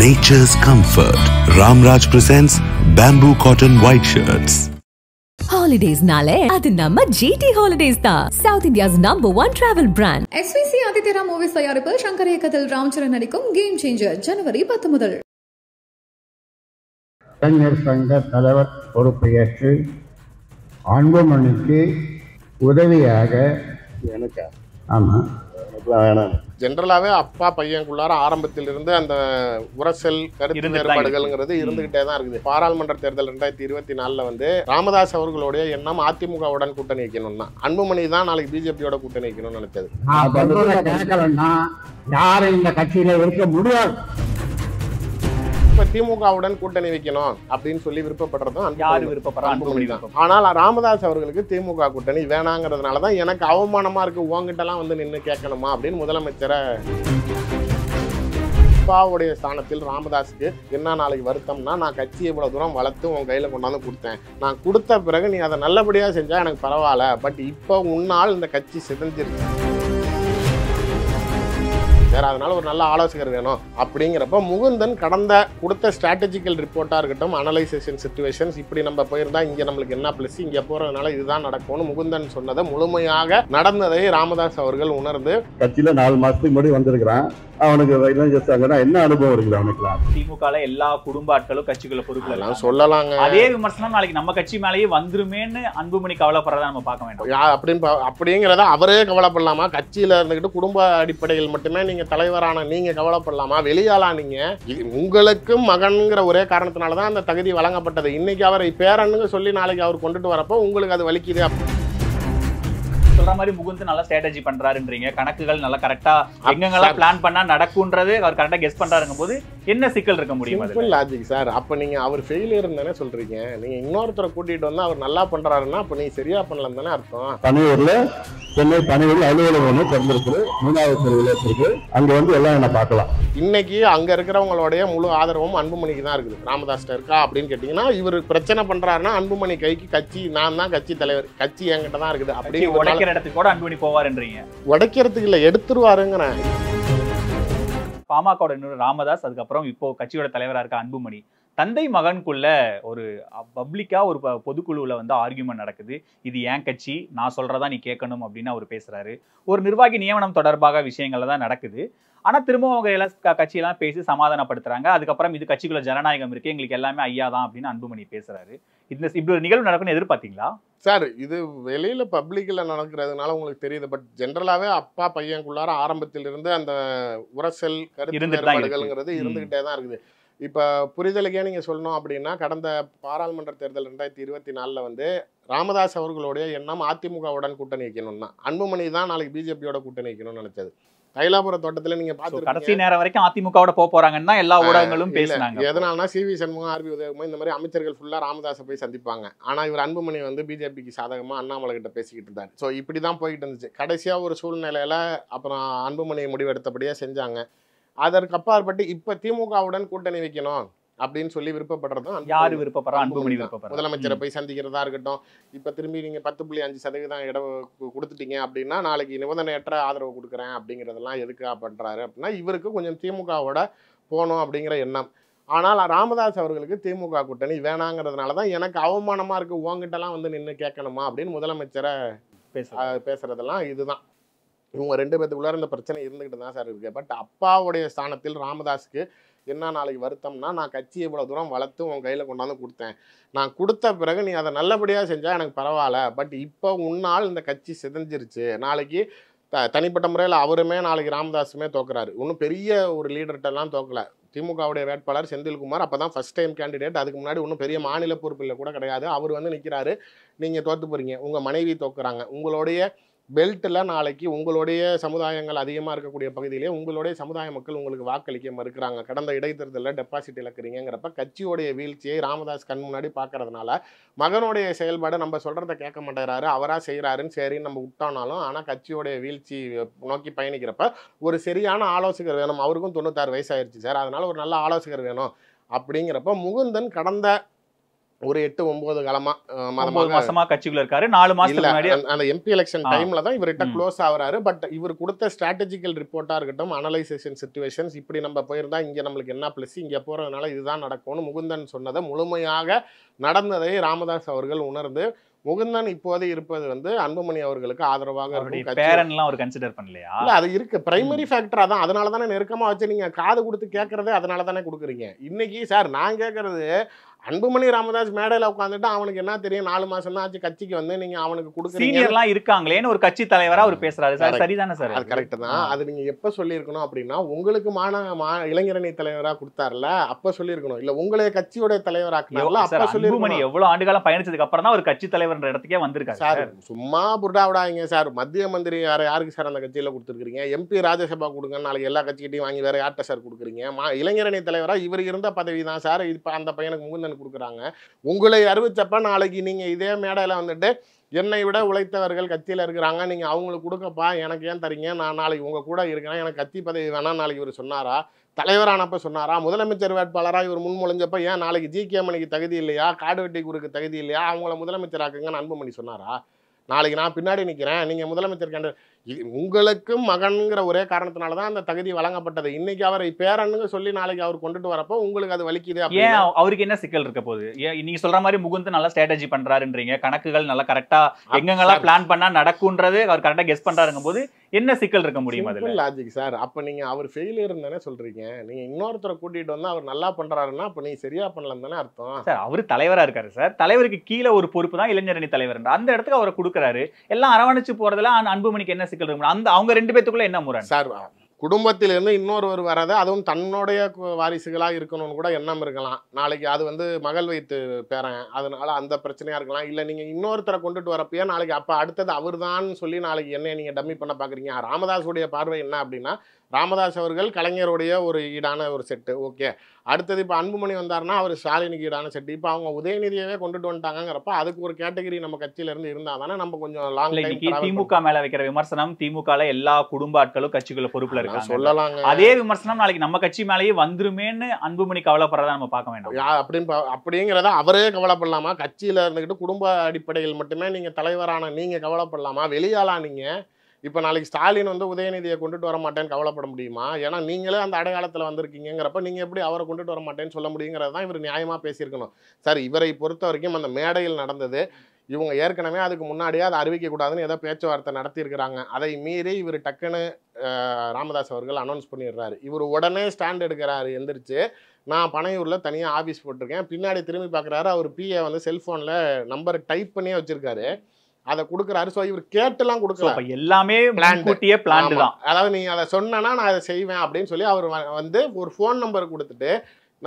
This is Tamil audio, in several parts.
nature's comfort. Ramraj presents bamboo cotton white shirts. Holidays nale adu namma GT Holidays da, South India's #1 travel brand. SVC Aditya Movies தயாரிப்பில் சங்கர் இயக்கத்தில் ராம்சரண் நடிக்கும் கேம் சேஞ்சர் ஜனவரி 10 முதல். இளைஞர் சங்க தலைவர் பொறுப்பை ஏற்று அன்புமணிக்கு உதவியாக எனக்கு ஜென்ரலாகவே அப்பா பையனுக்குள்ளார ஆரம்பத்திலிருந்து அந்த உரசல் கருத்து வேறுபாடுகள்ங்கிறது இருந்துகிட்டே தான் இருக்குது. பாராளுமன்ற தேர்தல் 2024 வந்து ராமதாஸ் அவர்களுடைய எண்ணம் அதிமுகவுடன் கூட்டணி வைக்கணும்னா, அன்புமணி தான் நாளைக்கு பிஜேபியோட கூட்டணி வைக்கணும்னு நினைச்சது. யாரும் இந்த கட்சியில இருக்க முடியாது. இப்ப திமுகவுடன் கூட்டணி வைக்கணும் அப்படின்னு சொல்லி விருப்பப்படுறதும் யாரு விருப்பப்படுறாங்க. ஆனால் ராமதாஸ் அவர்களுக்கு திமுக கூட்டணி வேணாங்கிறதுனாலதான் எனக்கு அவமானமா இருக்கு, உங்ககிட்ட எல்லாம் வந்து நின்று கேட்கணுமா அப்படின்னு முதலமைச்சரை அப்பாவுடைய ஸ்தானத்தில் ராமதாஸுக்கு என்ன நாளைக்கு வருத்தம்னா, நான் கட்சி இவ்வளவு தூரம் வளர்த்து உன் கையில கொண்டாந்து கொடுத்தேன், நான் கொடுத்த பிறகு நீ அதை நல்லபடியா செஞ்சா எனக்கு பரவாயில்ல, பட் இப்போ உன்னால் இந்த கட்சி சிதைஞ்சிருக்கு சார், அதனால ஒரு நல்ல ஆலோசகர் வேணும் அப்படிங்கிறப்ப முகுந்தன் கடந்த கொடுத்த ஸ்ட்ராட்டஜிக்கல் ரிப்போர்ட்டாக இருக்கட்டும், அனலைசேஷன் சிச்சுவேஷன்ஸ், இப்படி நம்ம போயிருந்தா இங்கே நம்மளுக்கு என்ன ப்ளஸ், இங்கே போகிறதுனால இதுதான் நடக்கும்னு முகுந்தன் சொன்னதை முழுமையாக நடந்ததை ராமதாஸ் அவர்கள் உணர்ந்து கட்சியில 4 மாசத்துக்கு முன்னாடி வந்திருக்கிறான். அவனுக்கு என்ன அனுபவம் இருக்குது அவனுக்கு. திமுக எல்லா குடும்ப ஆட்களும் கட்சிக்குள்ள பொறுப்புல சொல்லலாங்க. அதே விமர்சனம் நாளைக்கு நம்ம கட்சி மேலேயே வந்துருமேன்னு அன்புமணி கவலைப்படுறதா நம்ம பார்க்க வேண்டாம். அப்படிங்கிறத அவரே கவலைப்படலாமா? கட்சியில இருந்துகிட்டு குடும்ப அடிப்படையில் மட்டுமே நீங்க தலைவரான நீங்க கவலைப்படலாமா? வெளியாளா நீங்க? உங்களுக்கும் மகன்கிற ஒரே காரணத்தினாலதான் அந்த தகுதி வழங்கப்பட்டது. இன்னைக்கு அவரை பேரன்னு சொல்லி நாளைக்கு அவர் கொண்டுட்டு வரப்போ உங்களுக்கு அது வலிக்குது. சொல்ற மாதிரி முகுந்து நல்லா ஸ்ட்ராட்டஜி பண்றாருன்றீங்க, கணக்குகள் நல்லா கரெக்டா எங்கெங்கெல்லாம் பிளான் பண்ணா நடக்கும்ன்றது அவர் கரெக்டா கெஸ் பண்றாருங்க போது என்ன சிக்கல் இருக்க முடியும்? Simple logic sir. அப்ப நீங்க அவர் ஃபெயிலியர் தானே சொல்றீங்க. நீங்க இன்னொருத்தரை கூட்டிட்டு வந்தா அவர் நல்லா பண்றாருன்னா அப்ப நீங்க சரியா பண்ணலாம் தானே அர்த்தம். பனையூர்ல சென்னை பனையூர் அலுவலகம் திறந்திருக்கு, 3வது தெருவில் இருக்கு. அங்க வந்து எல்லாம் என்ன பார்க்கலாம். இன்னைக்கு அங்க இருக்கிறவங்களுடைய முழு ஆதரவும் அன்புமணிக்கு தான் இருக்குது. ராமதாஸ் இருக்கா அப்படின்னு கேட்டீங்கன்னா, இவர் பிரச்சனை பண்றாருன்னா அன்புமணி கைக்கு கட்சி, நான் தான் கட்சி தலைவர், கட்சி என்கிட்ட தான் இருக்குது அப்படின்னு உடைக்கிற இடத்துக்கு கூட அன்புமணி போவாருன்றீங்க. உடைக்கிறதுக்கு இல்ல, எடுத்துருவாருங்கிறேன். பாமக இன்னொரு ராமதாஸ், அதுக்கப்புறம் இப்போ கட்சியோட தலைவரா இருக்க அன்புமணி, தந்தை மகனுக்குள்ள ஒரு பப்ளிக்கா ஒரு பொதுக்குழுவில் வந்து ஆர்கியூமெண்ட் நடக்குது. இது ஏன் கட்சி, நான் சொல்றதா நீ கேட்கணும் அப்படின்னு அவர் பேசுறாரு. ஒரு நிர்வாகி நியமனம் தொடர்பாக விஷயங்கள்ல தான் நடக்குது. ஆனா திரும்ப அவங்க எல்லாம் கட்சியெல்லாம் பேசி சமாதானப்படுத்துறாங்க. அதுக்கப்புறம் இது கட்சிக்குள்ள ஜனநாயகம் இருக்கு, எங்களுக்கு எல்லாமே ஐயா தான் அப்படின்னு அன்புமணி பேசுறாரு. இப்படி ஒரு நிகழ்வு நடக்கும்னு எதிர்பார்த்தீங்களா சார்? இது வெளியில பப்ளிக்ல நடக்கிறதுனால உங்களுக்கு தெரியுது. பட் ஜென்ரலாவே அப்பா பையனுக்குள்ளார ஆரம்பத்திலிருந்து அந்த உரசல் கருத்து வேறுபாடுகள்ங்கிறது இருந்துகிட்டே தான் இருக்குது. இப்போ புரிதலுக்கே நீங்கள் சொல்லணும் அப்படின்னா, கடந்த பாராளுமன்ற தேர்தல் 2024 வந்து ராமதாஸ் அவர்களுடைய எண்ணம் அதிமுகவுடன் கூட்டணி வைக்கணும்னா, அன்புமணி தான் நாளைக்கு பிஜேபியோட கூட்டணி வைக்கணும்னு நினைச்சது. தைலாபுர தோட்டத்தில் நீங்க பார்த்து கடைசி நேரம் வரைக்கும் அதிமுகவோட போறாங்கன்னா எல்லா ஊடகங்களும் பேசினாங்க. எதனாலனா சிவி சண்முகம், ஆர்பி உதயகுமார் இந்த மாதிரி அமைச்சர்கள் ஃபுல்லா ராமதாஸை போய் சந்திப்பாங்க. ஆனா இவர் அன்புமணி வந்து பிஜேபிக்கு சாதகமா அண்ணாமலை கிட்ட பேசிக்கிட்டு இருந்தார். ஸோ இப்படிதான் போய்கிட்டு இருந்துச்சு. கடைசியா ஒரு சூழ்நிலையில அப்புறம் அன்புமணி முடிவெடுத்தபடியா செஞ்சாங்க. அதற்கு அப்பாற்பட்டு இப்ப திமுகவுடன் கூட்டணி வைக்கணும் அப்படின்னு சொல்லி விருப்பப்படுறதும் யாரு விருப்பப்படுறா? அன்புமணி விருப்பப்படுறா. முதலமைச்சரை போய் சந்திக்கிறதா இருக்கட்டும். இப்ப திரும்பி நீங்க 10.5% இடம் கொடுத்துட்டீங்க அப்படின்னா, நாளைக்கு நிபந்தனையற்ற ஆதரவு கொடுக்குறேன் அப்படிங்கிறதெல்லாம் எதுக்காக பண்றாரு அப்படின்னா, இவருக்கு கொஞ்சம் திமுகவோட போகணும் அப்படிங்கிற எண்ணம். ஆனால் ராமதாஸ் அவர்களுக்கு திமுக கூட்டணி வேணாங்கிறதுனாலதான் எனக்கு அவமானமா இருக்கு, உங்ககிட்ட எல்லாம் வந்து நின்று கேட்கணுமா அப்படின்னு முதலமைச்சரை பேசுறதெல்லாம் இதுதான். இவங்க 2 பேத்துக்குள்ளார இந்த பிரச்சனை இருந்துகிட்டு தான் சார் இருக்கு. பட் அப்பாவுடைய ஸ்தானத்தில் ராமதாஸுக்கு என்ன நாளைக்கு வருத்தம்னா, நான் கட்சி இவ்வளவு தூரம் வளர்த்து உன் கையில கொண்டாந்து கொடுத்தேன், நான் கொடுத்த பிறகு நீ அதை நல்லபடியா செஞ்சா எனக்கு பரவாயில்ல, பட் இப்போ உன்னால் இந்த கட்சி சிதைஞ்சிருச்சு. நாளைக்கு தனிப்பட்ட முறையில் அவருமே நாளைக்கு ராமதாஸுமே தோக்குறாரு. இன்னும் பெரிய ஒரு லீடர்கிட்டலாம் தோக்கல. திமுகவுடைய வேட்பாளர் செந்தில்குமார் அப்பதான் ஃபர்ஸ்ட் டைம் கேண்டிடேட். அதுக்கு முன்னாடி ஒன்றும் பெரிய மாநில பொறுப்பில் கூட கிடையாது. அவர் வந்து நிற்கிறாரு. நீங்க தோத்து போறீங்க, உங்க மனைவி தோக்குறாங்க. உங்களுடைய பெல்ட்டில் நாளைக்கு உங்களுடைய சமுதாயங்கள் அதிகமாக இருக்கக்கூடிய பகுதியிலே உங்களுடைய சமுதாய மக்கள் உங்களுக்கு வாக்களிக்க மறுக்கிறாங்க. கடந்த இடைத்தேர்தலில் டெபாசிட் இழக்கிறீங்கிறப்ப கட்சியோடைய வீழ்ச்சியை ராமதாஸ் கண் முன்னாடி பார்க்கறதுனால மகனுடைய செயல்பாடு நம்ம சொல்கிறத கேட்க மாட்டேறாரு, அவராக செய்கிறாருன்னு சரின்னு நம்ம விட்டோனாலும், ஆனால் கட்சியோடைய வீழ்ச்சி நோக்கி பயணிக்கிறப்ப ஒரு சரியான ஆலோசகர் வேணும். அவருக்கும் 96 வயசாயிருச்சு சார். அதனால ஒரு நல்ல ஆலோசகர் வேணும் அப்படிங்கிறப்ப முகுந்தன் கடந்த ஒரு 8-9 காலமா 9 மாசமா கட்சிக்குள்ள இருக்காரு. 4 மாசத்துக்கு முன்னாடி அந்த எம்பி எலெக்ஷன் டைம்ல தான் இவர்கிட்ட க்ளோஸ் ஆகுறாரு. பட் இவர் கொடுத்த ஸ்ட்ராட்டஜிக்கல் ரிப்போர்ட்டா இருக்கட்டும், அனலைசேஷன் சிச்சுவேஷன்ஸ், இப்படி நம்ம போயிருந்தா இங்க நம்மளுக்கு என்ன பிளஸ், இங்க போறதுனால இதுதான் நடக்கும்னு முகுந்தன் சொன்னதை முழுமையாக நடந்ததை ராமதாஸ் அவர்கள் உணர்ந்து முகுந்தன் இப்போது இருப்பது வந்து அன்புமணி அவர்களுக்கு ஆதரவாக இருக்கும். பேரன்லாம் அவர் கன்சிடர் பண்ணலையா? இல்ல, அது இருக்கு. பிரைமரி ஃபேக்டர் அதான். அதனால தானே நெருக்கமா வச்சு நீங்க காது கொடுத்து கேட்கறதே அதனால தானே கொடுக்குறீங்க. இன்னைக்கு சார் நான் கேட்கறது, அன்புமணி ராமதாஸ் மேடையில உட்காந்துட்டு அவனுக்கு என்ன தெரியும், 4 மாசம் தான் ஆச்சு கட்சிக்கு வந்து நீங்க அவனுக்கு கொடுக்குறீங்க. சீனியர்லாம் இருக்காங்களேன்னு ஒரு கட்சி தலைவரா அவர் பேசுறாரு சார். சரிதானே சார்? அது கரெக்ட் தான். அது நீங்க எப்ப சொல்லியிருக்கணும் அப்படின்னா, உங்களுக்கு இளைஞரணி தலைவரா கொடுத்தாருல அப்ப சொல்லியிருக்கணும். இல்ல உங்களை கட்சியோட தலைவராக்குனார்ல அப்ப சொல்லியிருக்கணும். எவ்வளவு ஆண்டுகாலம் பயணிச்சதுக்கு அப்புறம் தான் ஒரு கட்சி தலைவர்ன்ற இடத்துக்கே வந்திருக்காரு சார். சும்மா புர்டா விடாதீங்க சார். மத்திய மந்திரி யாருக்கு சார் அந்த கட்சியில கொடுத்துருக்கீங்க? எம்பி ராஜ்யசபா கொடுங்க, நாளைக்கு எல்லா கட்சிகிட்டையும் வாங்கி வேற யார்கிட்ட சார் கொடுக்குறீங்க? இளைஞரணி தலைவரா இவர் இருந்த பதவி தான் சார் இப்ப அந்த பையனுக்கு முகுந்தன் கொடுக்குறாங்க. உங்களை அறிவிச்சப்ப நாளைக்கு நீங்க இதே மேடையில வந்துட்டு என்னை விட உழைத்தவர்கள் கட்சியில இருக்கிறாங்க, நீங்க அவங்களுக்கு கொடுக்கப்பா, எனக்கு ஏன் தரீங்க, நான் நாளைக்கு உங்க கூட இருக்கிறேன், எனக்கு கட்சி பதவி வேணா நாளைக்கு இவர் சொன்னாரா? தலைவரானப்ப சொன்னாரா? முதலமைச்சர் வேட்பாளராக இவர் முன்மொழிஞ்சப்ப ஏன் நாளைக்கு ஜி.கே. மணிக்கு தகுதி இல்லையா, காடு வெட்டி குறுக்கு தகுதி இல்லையா, அவங்கள முதலமைச்சர் ஆக்குங்கன்னு அன்புமணி சொன்னாரா? நாளைக்கு நான் பின்னாடி நிற்கிறேன், நீங்க முதலமைச்சர் உங்களுக்கும் மகன்கிற ஒரே காரணத்தினால தான் அந்த தகுதி வழங்கப்பட்டது. இன்னைக்கு அவரை பேரன்னு சொல்லி நாளைக்கு அவர் கொண்டுட்டு வரப்போ உங்களுக்கு அது வலிக்குது. ஏன் அவருக்கு என்ன சிக்கல் இருக்க போகுது? நீங்க சொல்ற மாதிரி முகுந்த் நல்லா ஸ்ட்ராட்டஜி பண்றாருன்றீங்க, கணக்குகள் நல்லா கரெக்டா எங்கெங்கெல்லாம் பிளான் பண்ணா நடக்கும்ன்றது அவர் கரெக்டா கெஸ் பண்றாருங்க போது என்ன சிக்கல் இருக்க முடியும்? அதுல லாஜிக் சார். அப்ப நீங்க அவர் ஃபெயிலியர் தானே சொல்றீங்க. நீங்க இன்னொருத்தரை கூட்டிட்டு வந்து அவர் நல்லா பண்றாருன்னா அப்ப நீங்க சரியா பண்ணலாம் தானே அர்த்தம். சார் அவரு தலைவரா இருக்காரு சார். தலைவருக்கு கீழே ஒரு பொறுப்பு தான் இளைஞரணி தலைவர். அந்த இடத்துக்கு அவரை கொடுக்குறாரு. எல்லாம் அரவணைச்சு போறதுல அன்புமணிக்கு என்ன சிக்கல் இருக்கு? அந்த அவங்க 2 பேத்துக்குள்ள என்ன முறை சார்? குடும்பத்திலிருந்து இன்னொருவர் வராது, அதுவும் தன்னுடைய வாரிசுகளாக இருக்கணும்னு கூட எண்ணம் இருக்கலாம். நாளைக்கு அது வந்து மகள் வைத்து பேரன், அதனால அந்த பிரச்சனையா இருக்கலாம். இல்லை நீங்க இன்னொருத்தரை கொண்டுட்டு வரப்பயே நாளைக்கு அப்ப அடுத்தது அவர் தான் சொல்லி நாளைக்கு என்ன நீங்க டம்மி பண்ண பாக்குறீங்க. ராமதாஸுடைய பார்வை என்ன அப்படின்னா, ராமதாஸ் அவர்கள் கலைஞருடைய ஒரு ஈடான ஒரு செட்டு, ஓகே. அடுத்தது இப்போ அன்புமணி வந்தாருன்னா அவர் ஸ்டாலினுக்கு ஈடான செட்டு. இப்போ அவங்க உதயநிதியவே கொண்டுட்டு வந்துட்டாங்கிறப்ப அதுக்கு ஒரு கேட்டகரி நம்ம கட்சியில இருந்து இருந்தா தானே நம்ம கொஞ்சம் லாங் டைம். திமுக மேல வைக்கிற விமர்சனம், திமுகல எல்லா குடும்ப ஆட்களும் கட்சிக்குள்ள பொறுப்புல இருக்காங்க சொல்லலாங்க. அதே விமர்சனம் நாளைக்கு நம்ம கட்சி மேலேயே வந்துருமேன்னு அன்புமணி கவலைப்படுறதா நம்ம பார்க்க வேண்டாம். அப்படிங்கிறத அவரே கவலைப்படலாமா? கட்சியில இருந்துகிட்டு குடும்ப அடிப்படையில் மட்டுமே நீங்க தலைவரான நீங்க கவலைப்படலாமா? வெளியாளா நீங்க இப்போ நாளைக்கு ஸ்டாலின் வந்து உதயநிதியை கொண்டுட்டு வர மாட்டேன்னு கவலைப்பட முடியுமா? ஏன்னா நீங்களே அந்த அடையாளத்தில் வந்திருக்கீங்கிறப்ப நீங்கள் எப்படி அவரை கொண்டுட்டு வர மாட்டேன்னு சொல்ல முடியுங்கிறது தான் இவர் நியாயமாக பேசியிருக்கணும். சார் இவரை பொறுத்த வரைக்கும் அந்த மேடையில் நடந்தது, இவங்க ஏற்கனவே அதுக்கு முன்னாடியே அதை அறிவிக்கக்கூடாதுன்னு ஏதோ பேச்சுவார்த்தை நடத்தியிருக்கிறாங்க. அதை மீறி இவர் டக்குன்னு ராமதாஸ் அவர்கள் அனௌன்ஸ் பண்ணிடுறாரு. இவர் உடனே ஸ்டாண்ட் எடுக்கிறாரு, எந்திரிச்சு நான் பனையூரில் தனியாக ஆஃபீஸ் போட்டிருக்கேன். பின்னாடி திரும்பி பார்க்குறாரு, அவர் பிஏ வந்து செல்ஃபோனில் நம்பர் டைப் பண்ணியே வச்சிருக்காரு, அதை கொடுக்குறாரு. ஸோ இவர் கேட்டுலாம் கொடுக்கல, எல்லாமே பிளான் தான். அதாவது நீ அதை சொன்னா நான் அதை செய்வேன் அப்படின்னு சொல்லி அவர் வந்து ஒரு ஃபோன் நம்பர் கொடுத்துட்டு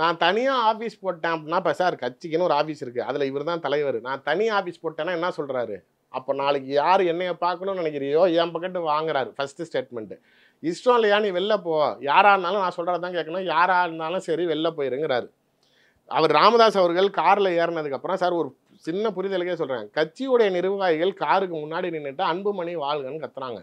நான் தனியாக ஆஃபீஸ் போட்டேன் அப்படின்னா, இப்போ சார் கட்சிக்குன்னு ஒரு ஆஃபீஸ் இருக்குது, அதில் இவர் தான் தலைவர், நான் தனியாக ஆஃபீஸ் போட்டேன்னா என்ன சொல்கிறாரு? அப்போ நாளைக்கு யார் என்னைய பார்க்கணும்னு நினைக்கிறியோ என் பக்கத்து வாங்குறாரு. ஃபர்ஸ்ட் ஸ்டேட்மெண்ட்டு, இஷ்டம் இல்லையா நீ வெளில போ, யாராக இருந்தாலும் நான் சொல்கிறது தான் கேட்கணும், யாராக இருந்தாலும் சரி வெளில போயிருங்கிறாரு. அவர் ராமதாஸ் அவர்கள் காரில் ஏறினதுக்கப்புறம் சார் ஒரு சின்ன புரிதலுக்கே சொல்கிறேன், கட்சியுடைய நிர்வாகிகள் காருக்கு முன்னாடி நின்றுட்டு அன்புமணி வாழ்கன்னு கத்துறாங்க,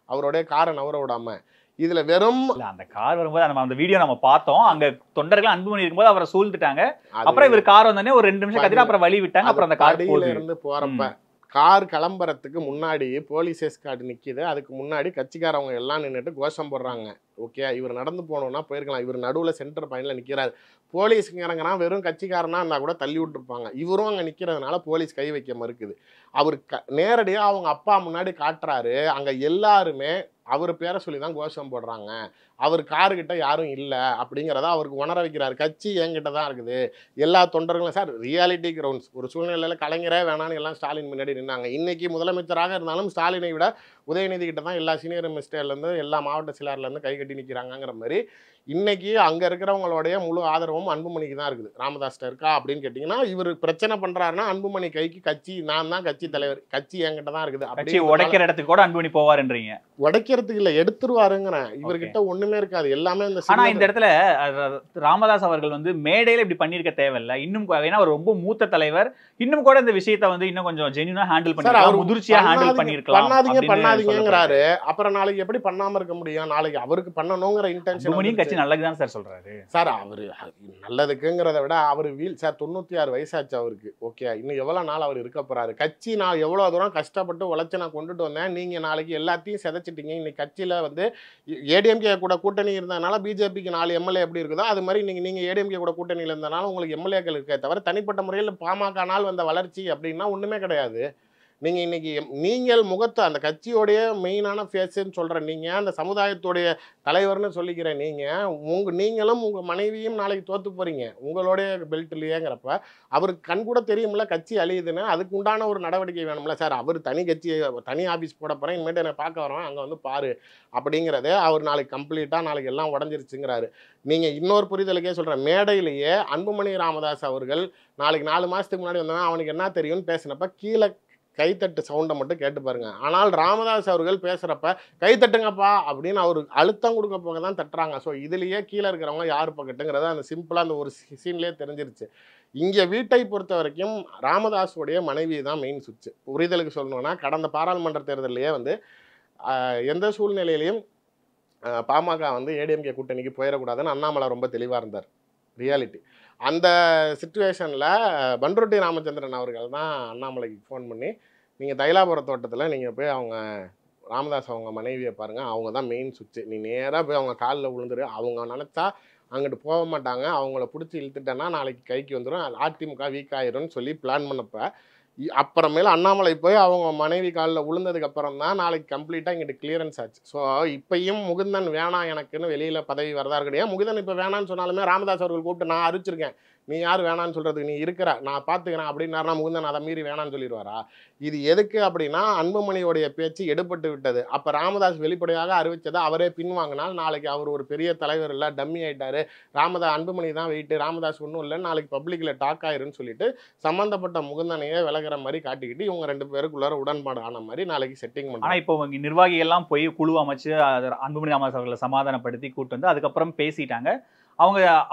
அவருடைய காரை நவர விடாம. இதுல வெறும் அந்த கார் வரும்போது நம்ம அந்த வீடியோ நம்ம பார்த்தோம், அங்க தொண்டர்கள் அன்புமணி இருக்கும்போது அவரை சூழ்ந்துட்டாங்க. அப்புறம் இவர் கார் வந்தோடனே ஒரு 2 நிமிஷம் கத்திட்டு அப்புறம் வழி விட்டாங்க. அப்புறம் அந்த கார் இருந்து போறப்ப கார் கிளம்புறதுக்கு முன்னாடி போலீஸ் எஸ்கார்ட் நிற்கிது, அதுக்கு முன்னாடி கட்சிக்காரவங்க எல்லாம் நின்றுட்டு கோஷம் போடுறாங்க. ஓகே இவர் நடந்து போகணுன்னா போயிருக்கலாம், இவர் நடுவில் சென்டர் பாயிண்டில் நிற்கிறாரு. போலீஸுக்கு இறங்கினா வெறும் கட்சிக்காரனா இருந்தால் கூட தள்ளி விட்டுருப்பாங்க, இவரும் அங்கே நிற்கிறதுனால போலீஸ் கை வைக்க மறுக்குது. அவர் நேரடியாக அவங்க அப்பா முன்னாடி காட்டுறாரு, அங்கே எல்லாருமே அவர் பேரை சொல்லி தான் கோஷம் போடுறாங்க, அவர் காருக்கிட்ட யாரும் இல்லை அப்படிங்கிறத அவருக்கு உணர வைக்கிறார். கட்சி என்கிட்ட தான் இருக்குது, எல்லா தொண்டர்களும். சார் ரியாலிட்டி கிரவுண்ட்ஸ் ஒரு சூழ்நிலையில் கலைஞரே வேணான்னு எல்லாம் ஸ்டாலின் முன்னாடி நின்னாங்க. இன்னைக்கு முதலமைச்சராக இருந்தாலும் ஸ்டாலினை விட உதயநிதி கிட்ட தான் எல்லா சீனியர் மினிஸ்டர்லேருந்து எல்லா மாவட்ட செயலாளர்லேருந்து கை கட்டி நிற்கிறாங்கிற மாதிரி இன்னைக்கு அங்கே இருக்கிறவங்களுடைய முழு ஆதரவும் அன்புமணிக்கு தான் இருக்குது. ராமதாஸ்ட்ட இருக்கா அப்படின்னு கேட்டிங்கன்னா, இவர் பிரச்சனை பண்ணுறாருன்னா அன்புமணி கைக்கு கட்சி நான் தான் கட்சி தலைவர், கட்சி என்கிட்ட தான் இருக்குது. அப்படி உடைக்கிற இடத்துக்கு கூட அன்புமணி போவாருன்றீங்க? உடைக்கிறதுக்கு இல்லை, எடுத்துருவாருங்கிறேன். இவர்கிட்ட ஒண்ணுமே இருக்காது, எல்லாமே இந்த இடத்துல ராமதாஸ் அவர்கள் வந்து மேடையில இப்படி பண்ணிருக்க தேவையில்லை. இன்னும் ஏன்னா அவர் ரொம்ப மூத்த தலைவர், இன்னும் கூட இந்த விஷயத்தை வந்து இன்னும் கொஞ்சம் ஜென்யூனா ஹேண்டில் பண்ணிருக்கலாம், முதிர்ச்சியா ஹேண்டில் பண்ணிருக்கலாம். பண்ணாதீங்கிறாரு. அப்புறம் நாளைக்கு எப்படி பண்ணாம இருக்க முடியும்? நாளைக்கு அவருக்கு பண்ணணுங்கிற இன்டென்ஷன் கட்சி நல்லதுதான் சார் சொல்றாரு. சார் அவரு நல்லதுக்குங்கிறத விட அவரு சார் 96 வயசாச்சு அவருக்கு. ஓகே, இன்னும் எவ்வளவு நாள் அவர் இருக்க போறாரு? கட்சி நான் எவ்வளவு தூரம் கஷ்டப்பட்டு உழைச்சு நான் கொண்டுட்டு வந்தேன், நீங்க நாளைக்கு எல்லாத்தையும் சிதைச்சிட்டீங்க. இன்னைக்கு கட்சியில வந்து ஏடிஎம்கே கூட கூட்டணி இருந்ததுனால பிஜேபிக்கு 4 எம்எல்ஏ எப்படி இருக்குதோ அது மாதிரி நீங்க ஏடிஎம்கே கூட கூட்டணியில் இருந்தனால உங்களுக்கு எம்எல்ஏக்கள் இருக்கே தவிர தனிப்பட்ட முறையில் பாமகனால் வந்த வளர்ச்சி அப்படின்னா ஒண்ணுமே கிடையாது. நீங்க இன்னைக்கு நீங்கள் முகத்தை அந்த கட்சியோடைய மெயினான ஃபேஸ்ன்னு சொல்ற நீங்க, அந்த சமுதாயத்துடைய தலைவர்னு சொல்லிக்கிற நீங்களும் உங்க மனைவியும் நாளைக்கு தோத்து போறீங்க உங்களுடைய பெல்ட்லயேங்கிறப்ப அவருக்கு கண் கூட தெரியும்ல கட்சி அழியுதுன்னு. அதுக்கு உண்டான ஒரு நடவடிக்கை வேணும்ல சார். அவர் தனி கட்சி தனி ஆஃபீஸ் போட போறேன், இனிமேட்டு என்னை பார்க்க வரோம் அங்கே வந்து பாரு அப்படிங்கிறதே அவர் நாளைக்கு கம்ப்ளீட்டாக நாளைக்கு எல்லாம் உடஞ்சிருச்சுங்கிறாரு. நீங்கள் இன்னொரு புரிதலுக்கே சொல்கிறேன், மேடையிலேயே அன்புமணி ராமதாஸ் அவர்கள் நாளைக்கு 4 மாதத்துக்கு முன்னாடி வந்தவன் அவனுக்கு என்ன தெரியும்னு பேசினப்ப கீழே கைத்தட்டு சவுண்டை மட்டும் கேட்டு பாருங்க. ஆனால் ராமதாஸ் அவர்கள் பேசுகிறப்ப கைத்தட்டுங்கப்பா அப்படின்னு அவர் அழுத்தம் கொடுக்க போக தான் தட்டுறாங்க. ஸோ இதுலேயே கீழே இருக்கிறவங்க யார் பக்கத்துங்கிறத அந்த சிம்பிளாக அந்த ஒரு சீன்லேயே தெரிஞ்சிருச்சு. இங்கே வீட்டை பொறுத்த வரைக்கும் ராமதாஸுடைய மனைவி தான் மெயின் சுவிட்ச். புரிதலுக்கு சொல்லணும்னா கடந்த பாராளுமன்ற தேர்தலையே வந்து எந்த சூழ்நிலையிலையும் பாமக வந்து ஏடிஎம்கே கூட்டணிக்கு போயிடக்கூடாதுன்னு அண்ணாமலை ரொம்ப தெளிவாக இருந்தார். ரியாலிட்டி அந்த சிச்சுவேஷனில் பண்ருட்டி ராமச்சந்திரன் அவர்கள் தான் அண்ணாமலைக்கு ஃபோன் பண்ணி நீங்கள் தைலாபுர தோட்டத்தில் நீங்கள் போய் அவங்க ராமதாஸ் அவங்க மனைவியை பாருங்கள், அவங்க தான் மெயின் சுவிட்சு, நீ நேராக போய் அவங்க காலில் விழுந்துரு, அவங்க நினச்சா அங்கிட்டு போக மாட்டாங்க, அவங்கள பிடிச்சி இழுத்துட்டேன்னா நாளைக்கு கைக்கு வந்துடும், அதிமுக வீக் ஆயிரும்னு சொல்லி பிளான் பண்ணப்போ அப்புறமேல அண்ணாமலை போய் அவங்க மனைவி காலில் விழுந்ததுக்கு அப்புறம் தான் நாளைக்கு கம்ப்ளீட்டாக இங்கிட்டு கிளியரன்ஸ் ஆச்சு. ஸோ இப்பயும் முகுந்தன் வேணாம் எனக்குன்னு வெளியில் பதவி வரதா கிடையாது. முகுந்தன் இப்போ வேணான்னு சொன்னாலுமே ராமதாஸ் அவர்கள் கூப்பிட்டு நான் அறிவிச்சிருக்கேன், நீ யார் வேணான்னு சொல்கிறதுக்கு, நீ இருக்கிற நான் பார்த்துக்கிறேன் அப்படின்னாருனா முகுந்தன் அதை மீறி வேணான்னு சொல்லிடுவாரா? இது எதுக்கு அப்படின்னா அன்புமணியோடைய பேச்சு எடுபட்டு விட்டது. அப்போ ராமதாஸ் வெளிப்படையாக அறிவித்ததை அவரே பின்வாங்கினால் நாளைக்கு அவர் ஒரு பெரிய தலைவர் இல்லை, டம்மி ஆகிட்டாரு, அன்புமணி தான் வெயிட்டு, ராமதாஸ் ஒன்றும் இல்லை, நாளைக்கு பப்ளிக்கில் டாக் ஆயிருன்னு சொல்லிட்டு சம்மந்தப்பட்ட முகுந்தனையே விலகிற மாதிரி காட்டிக்கிட்டு இவங்க 2 பேருக்குள்ளார உடன்பாடு ஆன மாதிரி நாளைக்கு செட்டிங் பண்ணி. ஆனால் இப்போ நிர்வாகிகள் எல்லாம் போய் குழு அமைச்சு அன்புமணி ராமதாஸ் அவர்களை சமாதானப்படுத்தி கூட்டு வந்து அதுக்கப்புறம் பேசிட்டாங்க.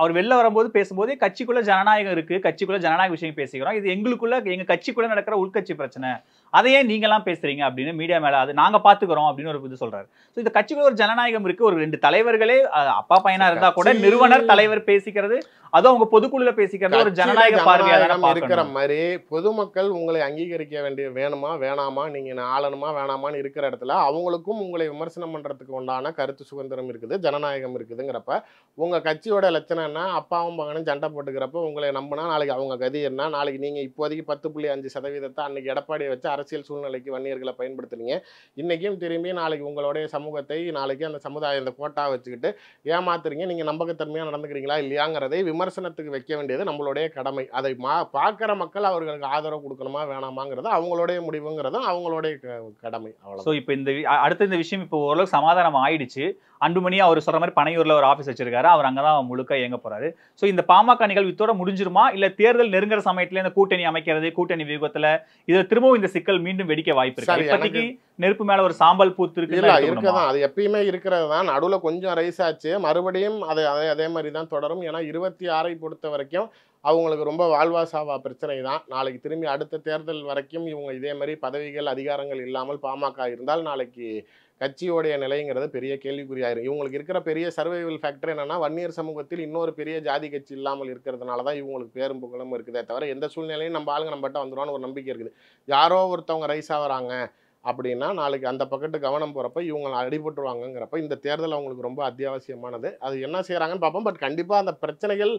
அவர் வெளில வரும்போது பேசும்போதே கட்சிக்குள்ள ஜனநாயகம் இருக்கு, கட்சிக்குள்ள ஜனநாயக விஷயம் பேசிக்கிறோம், இது எங்களுக்குள்ள எங்க கட்சிக்குள்ள நடக்கிற உள்கட்சி பிரச்சனை, அதையே நீங்க எல்லாம் பேசுறீங்க அப்படின்னு மீடியா மேல அது நாங்க பாத்துக்கிறோம் அப்படின்னு ஒரு இது சொல்றாரு. இந்த கட்சிக்குள்ள ஒரு ஜனநாயகம் இருக்கு, ஒரு 2 தலைவர்களே அப்பா பையனா இருந்தா கூட நிறுவனர் தலைவர் பேசிக்கிறது, அதுவும் அவங்க பொதுக்குழுல பேசிக்கிறது ஒரு ஜனநாயக பார்வையாக இருக்கிற மாதிரி பொதுமக்கள் உங்களை அங்கீகரிக்க வேண்டிய வேணுமா வேணாமா, நீங்க ஆளணுமா வேணாமான்னு இருக்கிற இடத்துல அவங்களுக்கும் உங்களை விமர்சனம் பண்றதுக்கு உண்டான கருத்து சுதந்திரம் இருக்குது, ஜனநாயகம் இருக்குதுங்கிறப்ப உங்க கட்சியோட லட்சணம்னா அப்பாவும் மகனும் சண்டை போட்டுக்கிறப்ப உங்களை நம்பினா நாளைக்கு அவங்க கதி என்ன? நாளைக்கு நீங்க இப்போதைக்கு 10.5% அன்னைக்கு எடப்பாடியை வச்சு அரசியல் சூழ்நிலைக்கு வன்னியர்களை பயன்படுத்துனீங்க, இன்னைக்கும் திரும்பி நாளைக்கு உங்களுடைய சமூகத்தை நாளைக்கு அந்த சமுதாய அந்த கோட்டா வச்சுக்கிட்டு ஏமாத்துறீங்க, நீங்க நம்பகத்தன்மையா நடந்துக்கிறீங்களா இல்லையாங்கிறதை விமர்சனத்துக்கு வைக்க வேண்டியது நம்மளுடைய கடமை. அதை பார்க்குற மக்கள் அவர்களுக்கு ஆதரவு கொடுக்கணுமா வேணாமாங்கிறது அவங்களுடைய முடிவுங்கிறதும் அவங்களுடைய கடமை. அவ்வளோ. இப்போ அடுத்த இந்த விஷயம் இப்போ ஓரளவுக்கு சமாதானம் ஆயிடுச்சு. அன்புமணி அவர் சொல்ற மாதிரி பனையூர்ல ஒரு ஆஃபீஸ் வச்சிருக்காரு, அவர் அங்கதான் முழுக்க இயங்க போறாரு. ஸோ இந்த பாமக நிகழ்வு இத்தோட முடிஞ்சிருமா, இல்ல தேர்தல் நெருங்குற சமயத்துல இந்த கூட்டணி அமைக்கிறது, கூட்டணி வியூகத்துல இது திரும்பவும் இந்த சிக்கல் மீண்டும் வெடிக்க வாய்ப்பு இருக்கு? இப்போதைக்கு நெருப்பு மேல ஒரு சாம்பல் பூத்து இருக்குதான், அது எப்பயுமே இருக்கிறது தான். நடுவில் கொஞ்சம் ரைஸ் ஆச்சு, மறுபடியும் அதே மாதிரி தான் தொடரும். ஏன்னா 26 பொறுத்த வரைக்கும் அவங்களுக்கு ரொம்ப வாழ்வாசாவா பிரச்சனை தான். நாளைக்கு திரும்பி அடுத்த தேர்தல் வரைக்கும் இவங்க இதே மாதிரி பதவிகள் அதிகாரங்கள் இல்லாமல் பாமக இருந்தால் நாளைக்கு கட்சியோடைய நிலைங்கிறது பெரிய கேள்விக்குறியாயிரும். இவங்களுக்கு இருக்கிற பெரிய சர்வைவல் ஃபேக்டர் என்னன்னா வன்னியர் சமூகத்தில் இன்னொரு பெரிய ஜாதி கட்சி இல்லாமல் இருக்கிறதுனால தான் இவங்களுக்கு பேரும் புகழும் இருக்குதே தவிர எந்த சூழ்நிலையும் நம்ம ஆளுங்க நம்மகிட்ட வந்துடுவான்னு ஒரு நம்பிக்கை இருக்குது. யாரோ ஒருத்தவங்க ரைஸ் ஆகிறாங்க அப்படின்னா நாளைக்கு அந்த பக்கத்து கவனம் போகிறப்ப இவங்களை அடிபட்டுருவாங்கங்கிறப்ப இந்த தேர்தல் அவங்களுக்கு ரொம்ப அத்தியாவசியமானது. அது என்ன செய்கிறாங்கன்னு பார்ப்போம். பட் கண்டிப்பாக அந்த பிரச்சனைகள்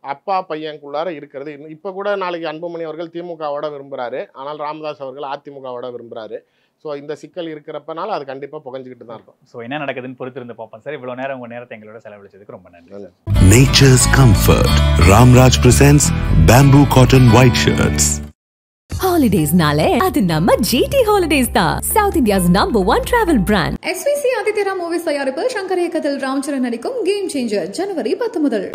அப்பா பையனுக்குள்ளார இருக்கிறது. இப்போ கூட நாளைக்கு அன்புமணி அவர்கள் திமுகவோட விரும்புகிறாரு, ஆனால் ராமதாஸ் அவர்கள் அதிமுகவோட விரும்புகிறாரு. ஸோ இந்த சிக்கல் இருக்கிறப்பனால அது கண்டிப்பாக புகஞ்சிக்கிட்டு தான் இருக்கும். ஸோ என்ன நடக்குதுன்னு பொறுத்திருந்து பார்ப்போம் சார். இவ்வளோ நேரம் உங்கள் நேரத்தை எங்களோட செலவழிச்சதுக்கு ரொம்ப நன்றி. Nature's Comfort. Ramraj presents Bamboo Cotton White Shirts. Holidays nale adu namma GT Holidays da, South India's #1 travel brand. SVC Aditya Movies தயாரிப்பில் சங்கர் இயக்கத்தில் ராம்சரண் நடிக்கும் கேம் சேஞ்சர் ஜனவரி 10 முதல்.